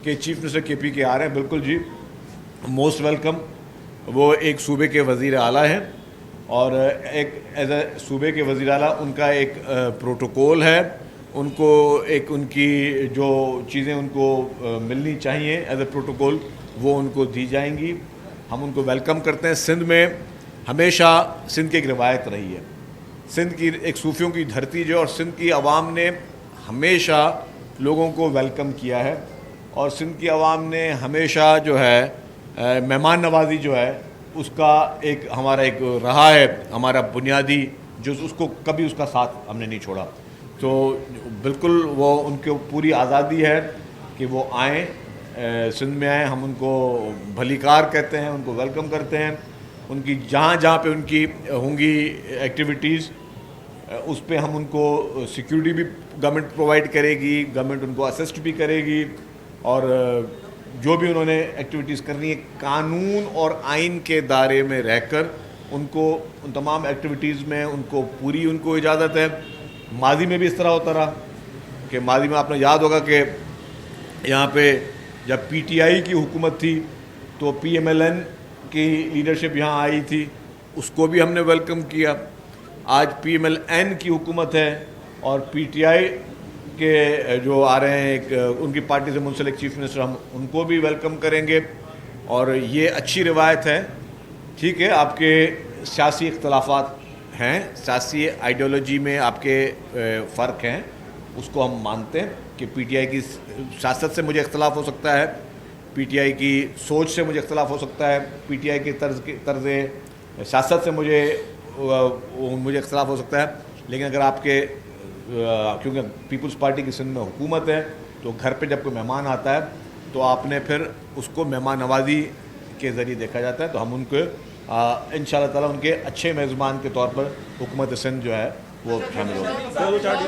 کہ chief minister KPK آ رہے ہیں. بالکل جی, موسٹ ویلکم. وہ ایک صوبے کے وزیر اعلیٰ ہیں اور ایک ایز اے صوبے کے وزیر اعلیٰ ان کا ایک پروٹوکول ہے, ان کو ایک ان کی جو چیزیں ان کو ملنی چاہیے ایز اے پروٹوکول وہ ان کو دی جائیں گی. ہم ان کو ویلکم کرتے ہیں. سندھ میں ہمیشہ سندھ کی ایک روایت رہی ہے, سندھ کی ایک صوفیوں کی دھرتی جو, اور سندھ کی عوام نے ہمیشہ لوگوں کو ویلکم کیا ہے, اور سندھ کی عوام نے ہمیشہ جو ہے مہمان نوازی جو ہے اس کا ایک ہمارا ایک رہا ہے, ہمارا بنیادی جو اس کو کبھی اس کا ساتھ ہم نے نہیں چھوڑا. تو بالکل وہ ان کو پوری آزادی ہے کہ وہ آئیں, سندھ میں آئیں. ہم ان کو بھلی کار کہتے ہیں, ان کو ویلکم کرتے ہیں. ان کی جہاں جہاں پہ ان کی ہوں گی ایکٹیویٹیز اس پہ ہم ان کو سیکیورٹی بھی گورنمنٹ پرووائڈ کرے گی, گورنمنٹ ان کو اسسٹ بھی کرے گی, اور جو بھی انہوں نے ایکٹیویٹیز کرنی ہے قانون اور آئین کے دائرے میں رہ کر ان کو ان تمام ایکٹیویٹیز میں ان کو پوری ان کو اجازت ہے. ماضی میں بھی اس طرح ہوتا رہا کہ ماضی میں آپ نے یاد ہوگا کہ یہاں پہ جب PTI کی حکومت تھی تو PMLN کی لیڈرشپ یہاں آئی تھی, اس کو بھی ہم نے ویلکم کیا. آج PMLN کی حکومت ہے اور PTI کے جو آ رہے ہیں ایک ان کی پارٹی سے منسلک چیف منسٹر, ہم ان کو بھی ویلکم کریں گے. اور یہ اچھی روایت ہے. ٹھیک ہے, آپ کے سیاسی اختلافات ہیں, سیاسی آئیڈیالوجی میں آپ کے فرق ہیں, اس کو ہم مانتے ہیں کہ PTI کی سیاست سے مجھے اختلاف ہو سکتا ہے, PTI کی سوچ سے مجھے اختلاف ہو سکتا ہے, PTI کے طرز سیاست سے مجھے اختلاف ہو سکتا ہے. لیکن اگر آپ کے کیونکہ پیپلز پارٹی کی سندھ میں حکومت ہے تو گھر پہ جب کوئی مہمان آتا ہے تو آپ نے پھر اس کو مہمان نوازی کے ذریعے دیکھا جاتا ہے. تو ہم ان کو انشاءاللہ تعالیٰ ان کے اچھے میزبان کے طور پر حکومت سندھ جو ہے وہ شامل ہوگی.